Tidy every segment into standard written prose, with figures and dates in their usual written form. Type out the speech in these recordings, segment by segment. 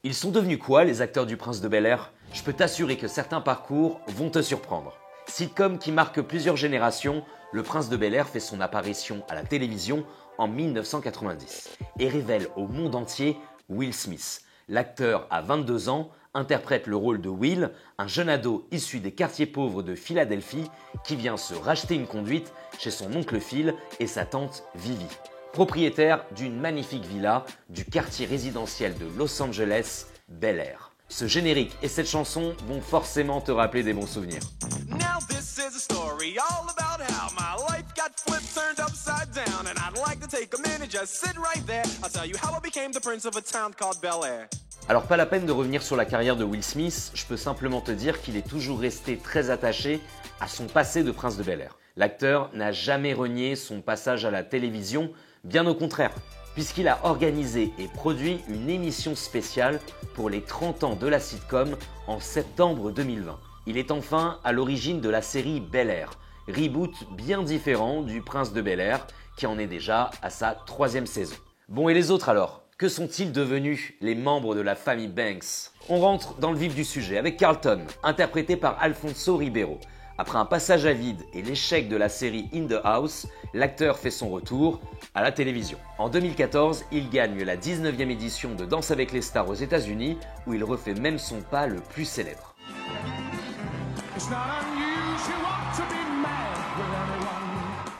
Ils sont devenus quoi les acteurs du Prince de Bel-Air? Je peux t'assurer que certains parcours vont te surprendre. Sitcom qui marque plusieurs générations, le Prince de Bel-Air fait son apparition à la télévision en 1990 et révèle au monde entier Will Smith. L'acteur a 22 ans, interprète le rôle de Will, un jeune ado issu des quartiers pauvres de Philadelphie qui vient se racheter une conduite chez son oncle Phil et sa tante Vivi, propriétaire d'une magnifique villa du quartier résidentiel de Los Angeles, Bel-Air. Ce générique et cette chanson vont forcément te rappeler des bons souvenirs. Now this is a story all about how my life got flipped, turned upside down, and I'd like to take a minute, just sit right there. I'll tell you how I became the prince of a town called Bel-Air. Alors pas la peine de revenir sur la carrière de Will Smith, je peux simplement te dire qu'il est toujours resté très attaché à son passé de prince de Bel-Air. L'acteur n'a jamais renié son passage à la télévision, bien au contraire, puisqu'il a organisé et produit une émission spéciale pour les 30 ans de la sitcom en septembre 2020. Il est enfin à l'origine de la série Bel-Air, reboot bien différent du Prince de Bel-Air qui en est déjà à sa 3e saison. Bon, et les autres alors? Que sont-ils devenus, les membres de la famille Banks? On rentre dans le vif du sujet avec Carlton, interprété par Alfonso Ribeiro. Après un passage à vide et l'échec de la série In the House, l'acteur fait son retour à la télévision. En 2014, il gagne la 19e édition de Danse avec les stars aux États-Unis, où il refait même son pas le plus célèbre.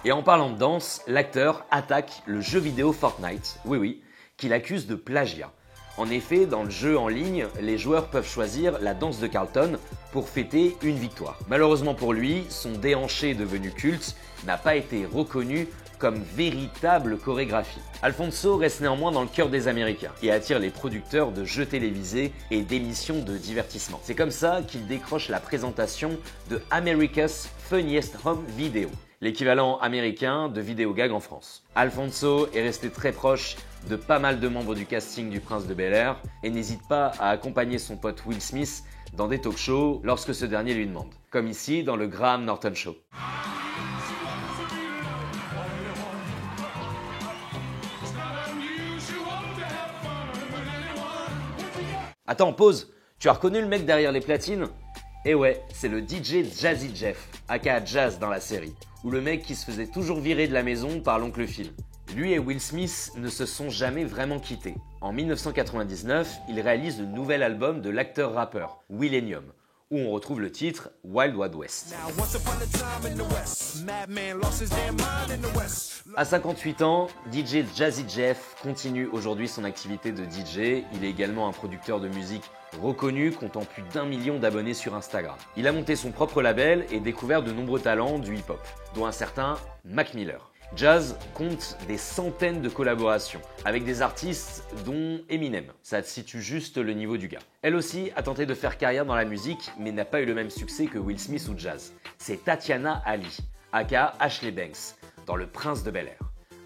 Et en parlant de danse, l'acteur attaque le jeu vidéo Fortnite, oui, qu'il accuse de plagiat. En effet, dans le jeu en ligne, les joueurs peuvent choisir la danse de Carlton pour fêter une victoire. Malheureusement pour lui, son déhanché devenu culte n'a pas été reconnu comme véritable chorégraphie. Alfonso reste néanmoins dans le cœur des Américains et attire les producteurs de jeux télévisés et d'émissions de divertissement. C'est comme ça qu'il décroche la présentation de America's Funniest Home Video, l'équivalent américain de Vidéogag en France. Alfonso est resté très proche de pas mal de membres du casting du Prince de Bel-Air et n'hésite pas à accompagner son pote Will Smith dans des talk-shows lorsque ce dernier lui demande, comme ici dans le Graham Norton Show. Attends, pause. Tu as reconnu le mec derrière les platines? Eh ouais, c'est le DJ Jazzy Jeff, aka Jazz dans la série, ou le mec qui se faisait toujours virer de la maison par l'oncle Phil. Lui et Will Smith ne se sont jamais vraiment quittés. En 1999, il réalise le nouvel album de l'acteur-rappeur, Willennium, où on retrouve le titre Wild Wild West. À 58 ans, DJ Jazzy Jeff continue aujourd'hui son activité de DJ. Il est également un producteur de musique reconnu, comptant plus d'1 million d'abonnés sur Instagram. Il a monté son propre label et découvert de nombreux talents du hip-hop, dont un certain Mac Miller. Jazz compte des centaines de collaborations avec des artistes dont Eminem. Ça te situe juste le niveau du gars. Elle aussi a tenté de faire carrière dans la musique mais n'a pas eu le même succès que Will Smith ou Jazz. C'est Tatiana Ali, aka Ashley Banks, dans Le Prince de Bel-Air.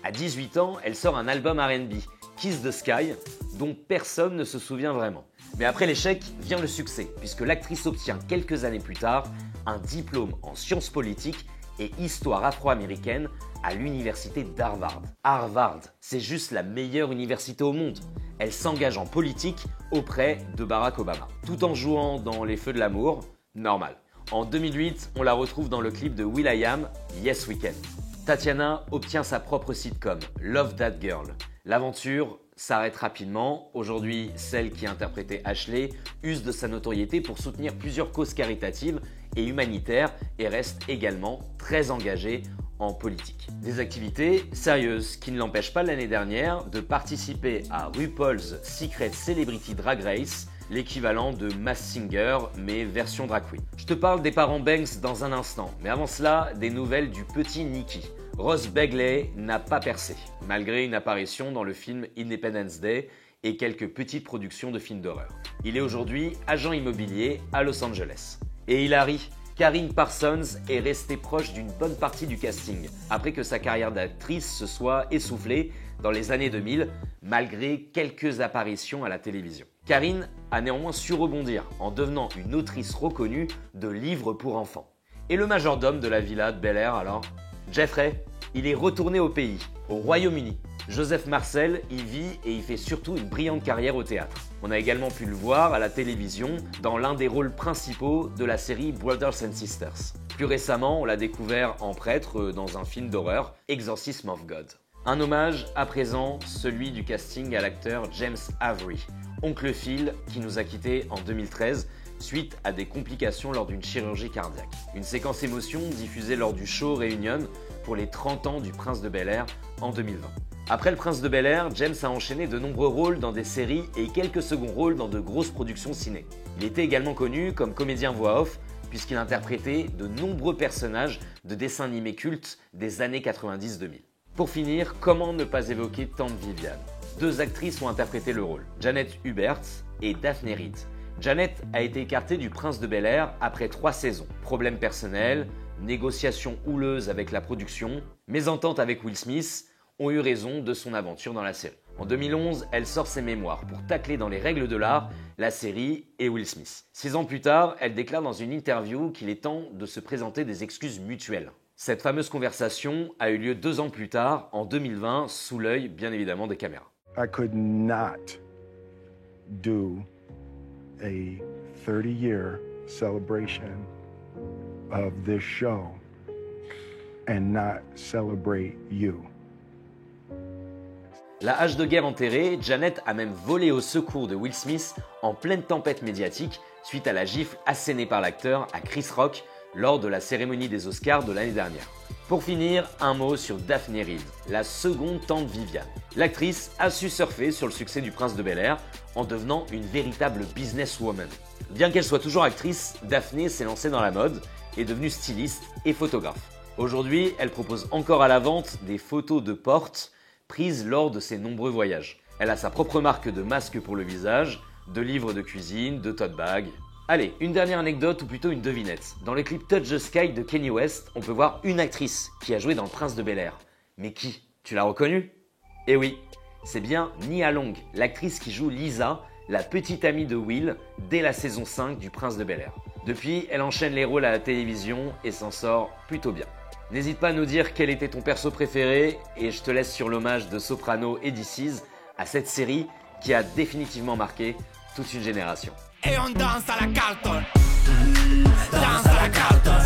À 18 ans, elle sort un album R&B, Kiss the Sky, dont personne ne se souvient vraiment. Mais après l'échec vient le succès, puisque l'actrice obtient quelques années plus tard un diplôme en sciences politiques et histoire afro-américaine à l'université d'Harvard. Harvard, c'est juste la meilleure université au monde. Elle s'engage en politique auprès de Barack Obama, tout en jouant dans Les Feux de l'amour, normal. En 2008, on la retrouve dans le clip de will.i.am, Yes We Can. Tatiana obtient sa propre sitcom, Love That Girl. L'aventure s'arrête rapidement. Aujourd'hui, celle qui interprétait Ashley use de sa notoriété pour soutenir plusieurs causes caritatives et humanitaires et reste également très engagée en politique. Des activités sérieuses qui ne l'empêchent pas l'année dernière de participer à RuPaul's Secret Celebrity Drag Race, l'équivalent de Masked Singer mais version drag queen. Je te parle des parents Banks dans un instant, mais avant cela, des nouvelles du petit Nicky. Ross Begley n'a pas percé, malgré une apparition dans le film Independence Day et quelques petites productions de films d'horreur. Il est aujourd'hui agent immobilier à Los Angeles. Et Hilary, Karine Parsons est restée proche d'une bonne partie du casting, après que sa carrière d'actrice se soit essoufflée dans les années 2000, malgré quelques apparitions à la télévision. Karine a néanmoins su rebondir en devenant une autrice reconnue de livres pour enfants. Et le majordome de la villa de Bel-Air alors? Jeffrey, il est retourné au pays, au Royaume-Uni. Joseph Marcel y vit et y fait surtout une brillante carrière au théâtre. On a également pu le voir à la télévision dans l'un des rôles principaux de la série Brothers and Sisters. Plus récemment, on l'a découvert en prêtre dans un film d'horreur, Exorcism of God. Un hommage à présent, celui du casting à l'acteur James Avery, oncle Phil, qui nous a quittés en 2013 suite à des complications lors d'une chirurgie cardiaque. Une séquence émotion diffusée lors du show Réunion pour les 30 ans du Prince de Bel-Air en 2020. Après le Prince de Bel-Air, James a enchaîné de nombreux rôles dans des séries et quelques seconds rôles dans de grosses productions ciné. Il était également connu comme comédien voix off puisqu'il interprétait de nombreux personnages de dessins animés cultes des années 90-2000. Pour finir, comment ne pas évoquer Tante Viviane? Deux actrices ont interprété le rôle, Janet Hubert et Daphne Reed. Janet a été écartée du Prince de Bel-Air après 3 saisons. Problèmes personnels, négociations houleuses avec la production, mésentente avec Will Smith ont eu raison de son aventure dans la série. En 2011, elle sort ses mémoires pour tacler dans les règles de l'art la série et Will Smith. 6 ans plus tard, elle déclare dans une interview qu'il est temps de se présenter des excuses mutuelles. Cette fameuse conversation a eu lieu 2 ans plus tard, en 2020, sous l'œil bien évidemment des caméras. I could not do a 30-year celebration of this show and not celebrate you. La hache de guerre enterrée, Janet a même volé au secours de Will Smith en pleine tempête médiatique suite à la gifle assénée par l'acteur à Chris Rock lors de la cérémonie des Oscars de l'année dernière. Pour finir, un mot sur Daphne Reed, la seconde tante Viviane. L'actrice a su surfer sur le succès du Prince de Bel-Air en devenant une véritable businesswoman. Bien qu'elle soit toujours actrice, Daphne s'est lancée dans la mode et est devenue styliste et photographe. Aujourd'hui, elle propose encore à la vente des photos de porte prises lors de ses nombreux voyages. Elle a sa propre marque de masques pour le visage, de livres de cuisine, de tote bags. Allez, une dernière anecdote ou plutôt une devinette. Dans le clip Touch the Sky de Kanye West, on peut voir une actrice qui a joué dans le Prince de Bel-Air. Mais qui? Tu l'as reconnue? Eh oui, c'est bien Nia Long, l'actrice qui joue Lisa, la petite amie de Will, dès la saison 5 du Prince de Bel-Air. Depuis, elle enchaîne les rôles à la télévision et s'en sort plutôt bien. N'hésite pas à nous dire quel était ton perso préféré et je te laisse sur l'hommage de Soprano et DC's à cette série qui a définitivement marqué toute une génération. Et on danse à la Carlton. Danse à la Carlton.